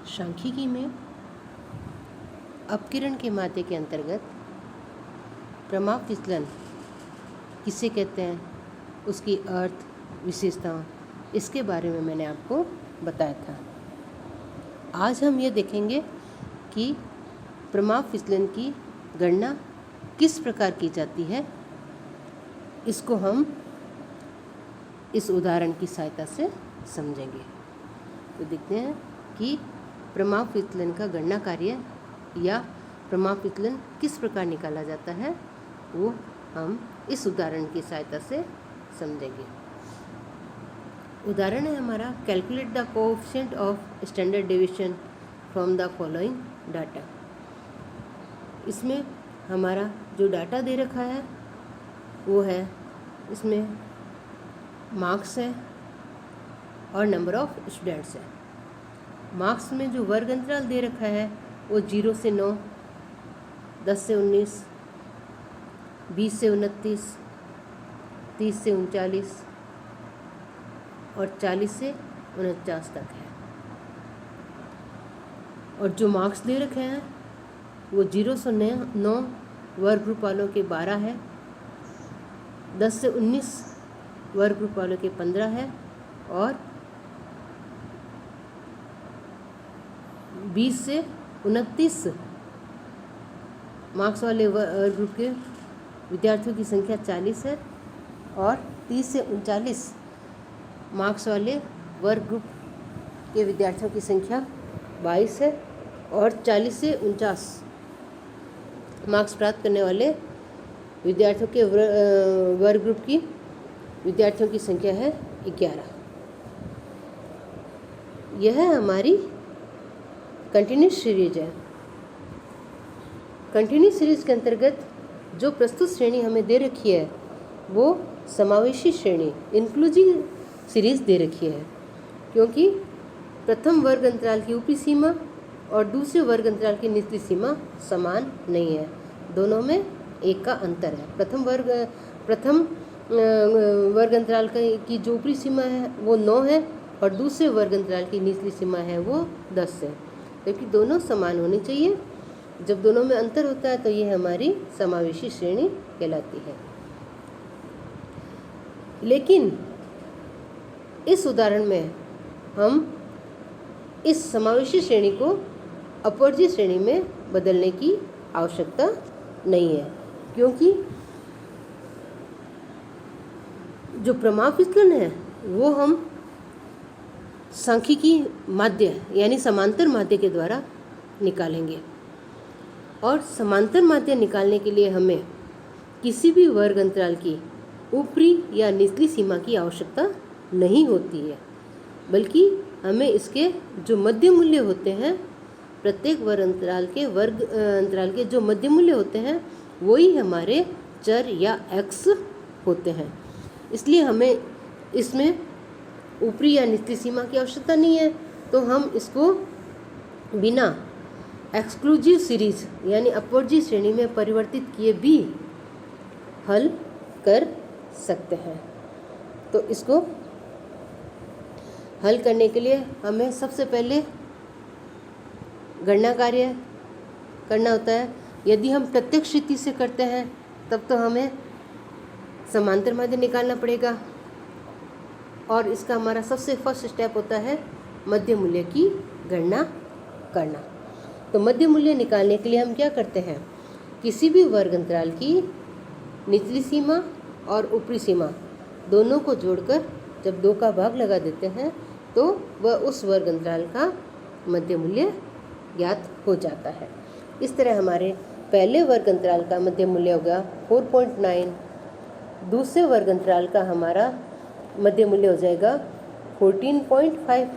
सांख्यिकी में अपकिरण के माध्य के अंतर्गत प्रमाप विचलन किसे कहते हैं, उसकी अर्थ विशेषताओं, इसके बारे में मैंने आपको बताया था। आज हम ये देखेंगे कि प्रमाप विचलन की गणना किस प्रकार की जाती है। इसको हम इस उदाहरण की सहायता से समझेंगे। तो देखते हैं कि प्रमाप विचलन का गणना कार्य या प्रमाप विचलन किस प्रकार निकाला जाता है, वो हम इस उदाहरण की सहायता से समझेंगे। उदाहरण है हमारा, calculate the coefficient of standard deviation from the following data. इसमें हमारा जो डाटा दे रखा है वो है, इसमें मार्क्स है और नंबर ऑफ स्टूडेंट्स है। मार्क्स में जो वर्ग अंतराल दे रखा है वो 0 से 9, 10 से 19, 20 से 29, 30 से 39 और 40 से 49 तक है। और जो मार्क्स दे रखे हैं वो 0 से 9 वर्ग ग्रुप वालों के 12 है, 10 से 19 वर्ग ग्रुप वालों के 15 है और 20 से 29 मार्क्स वाले वर्ग ग्रुप के विद्यार्थियों की संख्या 40 है और 30 से 39 मार्क्स वाले वर्ग ग्रुप के विद्यार्थियों की संख्या 22 है और 40 से 49 मार्क्स प्राप्त करने वाले विद्यार्थियों के वर्ग ग्रुप की विद्यार्थियों की संख्या है 11। यह हमारी कंटिन्यूस सीरीज है। कंटिन्यूस सीरीज के अंतर्गत जो प्रस्तुत श्रेणी हमें दे रखी है वो समावेशी श्रेणी, इंक्लूसिव सीरीज दे रखी है, क्योंकि प्रथम वर्ग अंतराल की ऊपरी सीमा और दूसरे वर्ग अंतराल की निचली सीमा समान नहीं है, दोनों में 1 का अंतर है। प्रथम वर्ग अंतराल की जो ऊपरी सीमा है वो 9 है और दूसरे वर्ग अंतराल की निचली सीमा है वो 10 है, क्योंकि दोनों समान होनी चाहिए। जब दोनों में अंतर होता है तो ये हमारी समावेशी श्रेणी कहलाती है। लेकिन इस उदाहरण में हम इस समावेशी श्रेणी को अपवर्जीय श्रेणी में बदलने की आवश्यकता नहीं है, क्योंकि जो प्रमाप विचलन है वो हम सांख्यिकी माध्य यानी समांतर माध्य के द्वारा निकालेंगे। और समांतर माध्य निकालने के लिए हमें किसी भी वर्ग अंतराल की ऊपरी या निचली सीमा की आवश्यकता नहीं होती है, बल्कि हमें इसके जो मध्य मूल्य होते हैं, प्रत्येक वर्ग अंतराल के जो मध्य मूल्य होते हैं वही हमारे चर या एक्स होते हैं। इसलिए हमें इसमें ऊपरी या निचली सीमा की आवश्यकता नहीं है, तो हम इसको बिना एक्सक्लूसिव सीरीज यानी अपवर्जीय श्रेणी में परिवर्तित किए भी हल कर सकते हैं। तो इसको हल करने के लिए हमें सबसे पहले गणना कार्य करना होता है। यदि हम प्रत्यक्ष रीति से करते हैं तब तो हमें समांतर माध्य निकालना पड़ेगा, और इसका हमारा सबसे फर्स्ट स्टेप होता है मध्य मूल्य की गणना करना। तो मध्य मूल्य निकालने के लिए हम क्या करते हैं, किसी भी वर्ग अंतराल की निचली सीमा और ऊपरी सीमा दोनों को जोड़कर जब 2 का भाग लगा देते हैं तो वह उस वर्ग अंतराल का मध्य मूल्य ज्ञात हो जाता है। इस तरह हमारे पहले वर्ग अंतराल का मध्य मूल्य होगा 4.9, दूसरे वर्ग अंतराल का हमारा मध्य मूल्य हो जाएगा 14.5।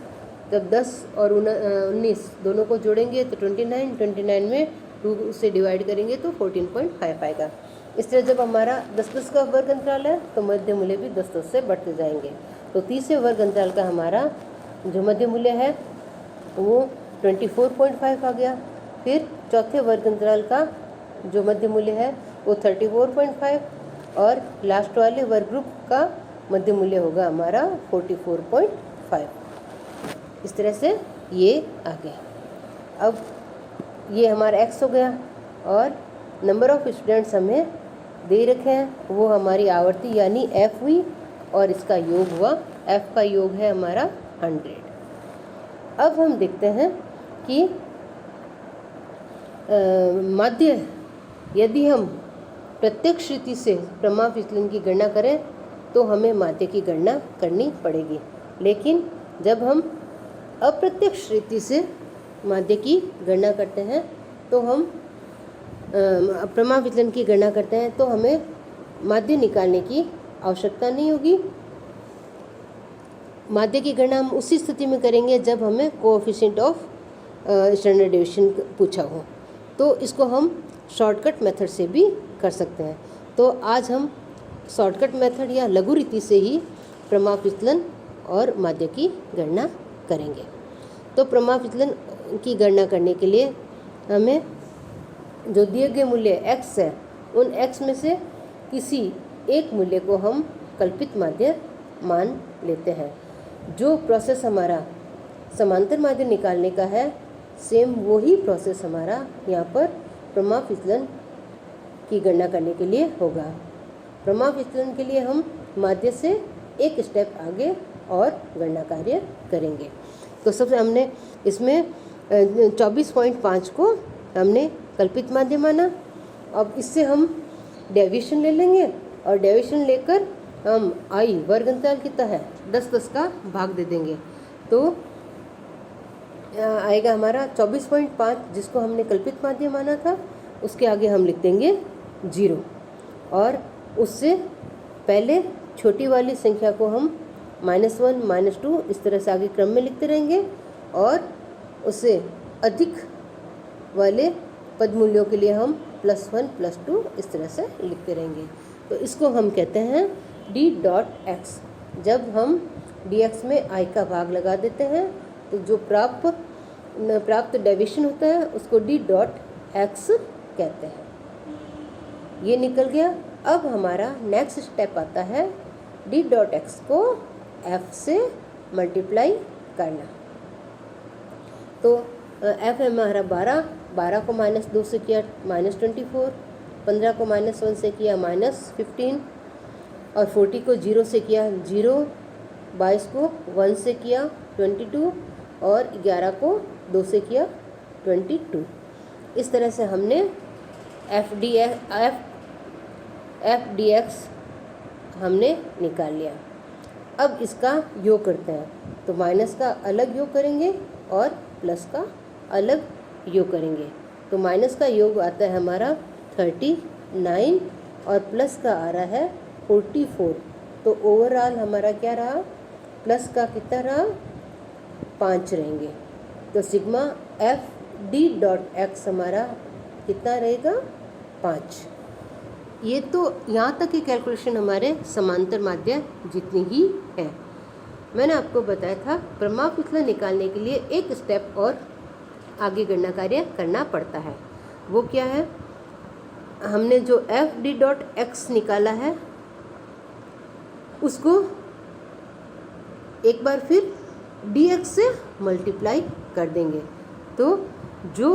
जब 10 और 19 दोनों को जोड़ेंगे तो 29 में 2 से डिवाइड करेंगे तो 14.5 आएगा। इस तरह जब हमारा 10-10 का वर्ग अंतराल है तो मध्य मूल्य भी 10-10 से बढ़ते जाएंगे। तो तीसरे वर्ग अंतराल का हमारा जो मध्य मूल्य है वो 24.5 आ गया। फिर चौथे वर्ग अंतराल का जो मध्य मूल्य है वो 34.5 और लास्ट वाले वर्ग ग्रुप का मध्य मूल्य होगा हमारा 44.5। इस तरह से ये आ गया। अब ये हमारा x हो गया और नंबर ऑफ स्टूडेंट्स हमें दे रखे हैं, वो हमारी आवर्ती यानी f हुई और इसका योग हुआ, f का योग है हमारा 100। अब हम देखते हैं कि माध्य यदि हम प्रत्यक्ष रीति से प्रमाप विचलन की गणना करें तो हमें माध्य की गणना करनी पड़ेगी, लेकिन जब हम अप्रत्यक्ष रीति से माध्य की गणना करते हैं तो हम प्रमाप विचलन की गणना करते हैं तो हमें माध्य निकालने की आवश्यकता नहीं होगी। माध्य की गणना हम उसी स्थिति में करेंगे जब हमें कोएफिशिएंट ऑफ स्टैंडर्ड डेविएशन पूछा हो, तो इसको हम शॉर्टकट मेथड से भी कर सकते हैं। तो आज हम शॉर्टकट मेथड या लघु रीति से ही प्रमाप विचलन और माध्य की गणना करेंगे। तो प्रमाप विचलन की गणना करने के लिए हमें जो दिए गए मूल्य x है, उन x में से किसी एक मूल्य को हम कल्पित माध्य मान लेते हैं। जो प्रोसेस हमारा समांतर माध्य निकालने का है, सेम वही प्रोसेस हमारा यहाँ पर प्रमाप विचलन की गणना करने के लिए होगा। प्रमाप विचलन के लिए हम माध्य से एक स्टेप आगे और गणना कार्य करेंगे। तो सबसे हमने इसमें 24.5 को हमने कल्पित माध्य माना। अब इससे हम डेविएशन ले लेंगे और डेविएशन लेकर हम आई वर्ग अंतराल कितना है 10-10 का भाग दे देंगे, तो आएगा हमारा 24.5, जिसको हमने कल्पित माध्य माना था उसके आगे हम लिख देंगे 0 और उससे पहले छोटी वाली संख्या को हम -1 -2 इस तरह से आगे क्रम में लिखते रहेंगे और उससे अधिक वाले पद मूल्यों के लिए हम +1 +2 इस तरह से लिखते रहेंगे। तो इसको हम कहते हैं d.x। जब हम dx में i का भाग लगा देते हैं तो जो प्राप्त डेविएशन होता है उसको d.x कहते हैं। ये निकल गया। अब हमारा नेक्स्ट स्टेप आता है d.x को f से मल्टीप्लाई करना। तो f है हमारा 12 को -2 से किया -24, 15 को -1 से किया -15 और 40 को 0 से किया 0, 22 को 1 से किया 22 और 11 को 2 से किया 22। इस तरह से हमने f dx हमने निकाल लिया। अब इसका योग करते हैं, तो माइनस का अलग योग करेंगे और प्लस का अलग योग करेंगे। तो माइनस का योग आता है हमारा 39 और प्लस का आ रहा है 44। तो ओवरऑल हमारा क्या रहा, प्लस का कितना रहा 5 रहेंगे। तो सिग्मा f d.x हमारा कितना रहेगा 5। ये तो यहाँ तक की कैलकुलेशन हमारे समांतर माध्य जितनी ही है। मैंने आपको बताया था प्रमाप विचलन निकालने के लिए एक स्टेप और आगे गणना कार्य करना पड़ता है। वो क्या है, हमने जो f d.x निकाला है उसको एक बार फिर dx से मल्टीप्लाई कर देंगे, तो जो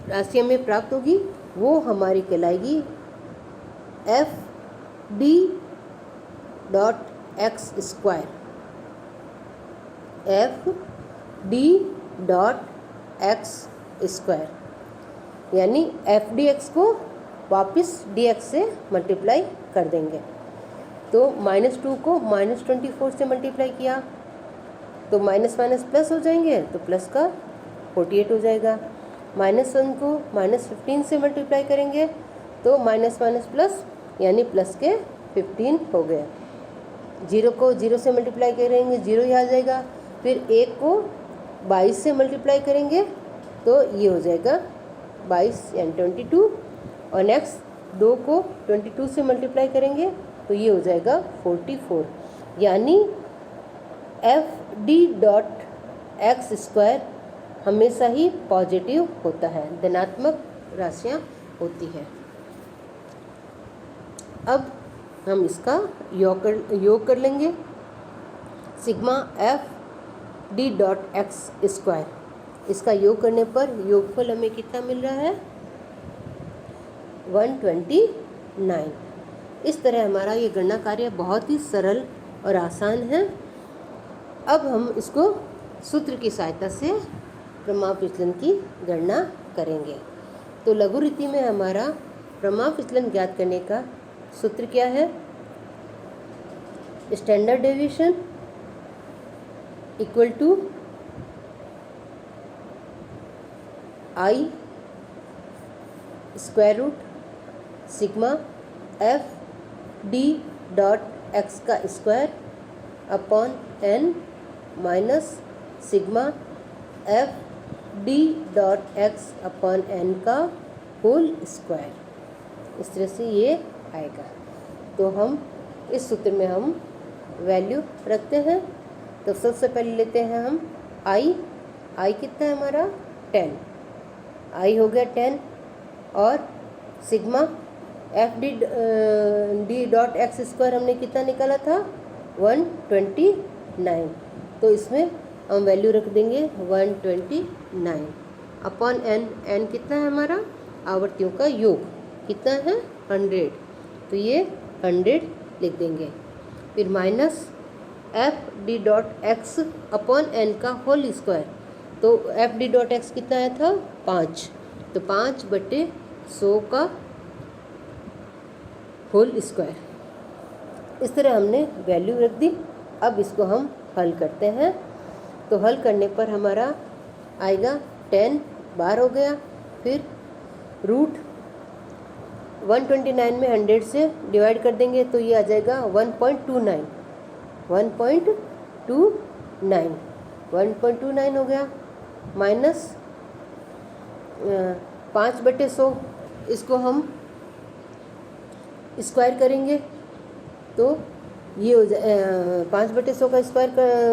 राशि हमें प्राप्त होगी वो हमारी कहलाएगी f d.x square. f d.x square यानी f dx को वापस dx से मल्टीप्लाई कर देंगे। तो -2 को -24 से मल्टीप्लाई किया तो माइनस प्लस हो जाएंगे, तो प्लस का 48 हो जाएगा। -1 को -15 से मल्टीप्लाई करेंगे तो माइनस प्लस यानी प्लस के 15 हो गए। 0 को 0 से मल्टीप्लाई करेंगे 0 ही आ जाएगा। फिर 1 को 22 से मल्टीप्लाई करेंगे तो ये हो जाएगा 22 यानी 22। और नेक्स्ट 2 को 22 से मल्टीप्लाई करेंगे तो ये हो जाएगा 44। यानी f d.x स्क्वायर हमेशा ही पॉजिटिव होता है, धनात्मक राशियाँ होती है। अब हम इसका योग कर लेंगे। सिग्मा f d.x स्क्वायर इसका योग करने पर योगफल हमें कितना मिल रहा है 129। इस तरह हमारा ये गणना कार्य बहुत ही सरल और आसान है। अब हम इसको सूत्र की सहायता से प्रमाप विचलन की गणना करेंगे। तो लघु रीति में हमारा प्रमाप विचलन ज्ञात करने का सूत्र क्या है? Standard deviation equal to I square root sigma F D dot X का square upon N minus sigma F D dot X upon N का होल स्क्वायर। इस तरह से ये आएगा। तो हम इस सूत्र में हम वैल्यू रखते हैं। तो सबसे पहले लेते हैं हम आई कितना है हमारा 10, आई हो गया 10 और sigma F D dot x square हमने कितना निकाला था 129। तो इसमें हम वैल्यू रख देंगे 129 अपॉन एन कितना है हमारा आवर्तियों का योग कितना है 100। तो ये 100 लिख देंगे। फिर minus F D dot X upon N का होल स्क्वायर। तो एफ डी डॉट एक्स कितना आया था 5, तो 5/100 का होल स्क्वायर। इस तरह हमने वैल्यू रख दी। अब इसको हम हल करते हैं। तो हल करने पर हमारा आएगा 10 बार हो गया। फिर रूट 129 में 100 से डिवाइड कर देंगे तो ये आ जाएगा 1.29 हो गया। माइनस 5/100 इसको हम स्क्वायर करेंगे तो ये हो 5/100 का स्क्वायर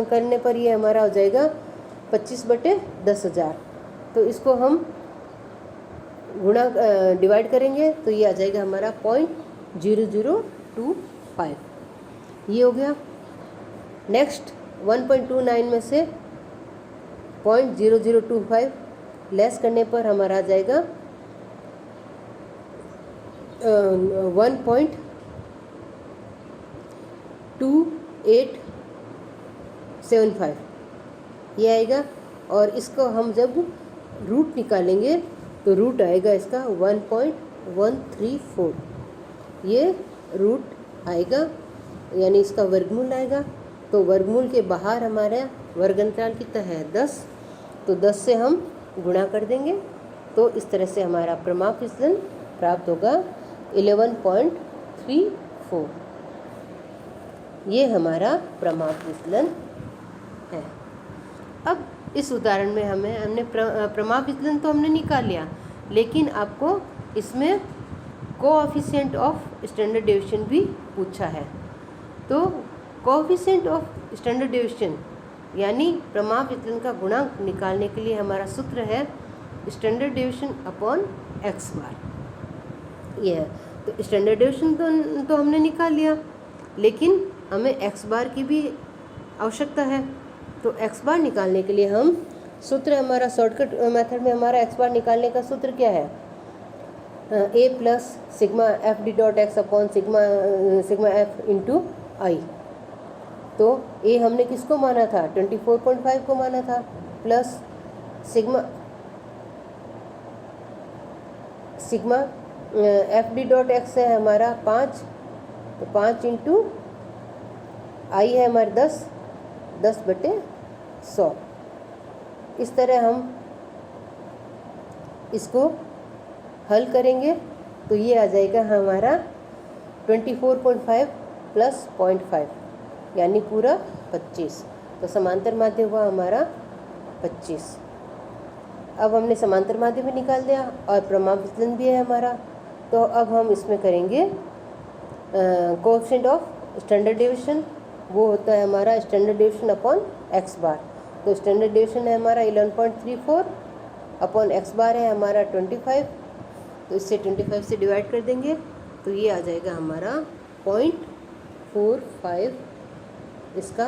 करने पर ये हमारा हो जाएगा 25/10,000। तो इसको हम गुणा डिवाइड करेंगे तो ये आ जाएगा हमारा 0.0025। ये हो गया। नेक्स्ट 1.29 में से 0.0025 लेस करने पर हमारा आ जाएगा 1.2875 ये आएगा। और इसको हम जब रूट निकालेंगे तो रूट आएगा इसका 1.134। ये रूट आएगा यानी इसका वर्गमूल आएगा। तो वर्गमूल के बाहर हमारा वर्ग अंतराल कितना है 10, तो 10 से हम गुणा कर देंगे। तो इस तरह से हमारा प्रमाप विचलन प्राप्त होगा 11.34। ये हमारा प्रमाप विचलन है। अब इस उदाहरण में हमने प्रमाप विचलन तो हमने निकाल लिया, लेकिन आपको इसमें कोएफिशिएंट ऑफ स्टैंडर्ड डेविएशन भी पूछा है। तो कोएफिशिएंट ऑफ स्टैंडर्ड डेविएशन यानी प्रमाप विचलन का गुणांक निकालने के लिए हमारा सूत्र है स्टैंडर्ड डेविएशन अपॉन एक्स बार। ये है। तो स्टैंडर्ड डेविएशन तो हमने निकाल लिया, लेकिन हमें एक्स बार की भी आवश्यकता है। तो एक्स बार निकालने के लिए हम सूत्र हमारा शॉर्टकट मेथड में हमारा एक्स बार निकालने का सूत्र क्या है A plus sigma F D dot X upon sigma F into I. तो ए हमने किसको माना था 24.5 को माना था, plus sigma F D dot x है हमारा 5, तो 5 इंटू आई है हमारे 10/100। इस तरह हम इसको हल करेंगे तो ये आ जाएगा हमारा 24.5 प्लस 0.5 यानी पूरा 25। तो समांतर माध्य हुआ हमारा 25। अब हमने समांतर माध्य भी निकाल दिया और प्रमाप विचलन भी है हमारा। तो अब हम इसमें करेंगे कोएफिशिएंट ऑफ स्टैंडर्ड डेविएशन, वो होता है हमारा स्टैंडर्ड डेविएशन अपॉन एक्स बार। तो स्टैंडर्ड डेविएशन है हमारा 11.34 अपॉन एक्स बार है हमारा 25। तो इससे 25 से डिवाइड कर देंगे तो ये आ जाएगा हमारा 0.45 इसका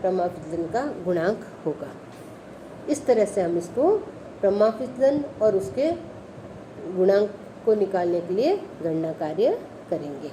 प्रमाप विचलन का गुणांक होगा। इस तरह से हम इसको प्रमापितन और उसके गुणांक को निकालने के लिए गणना कार्य करेंगे।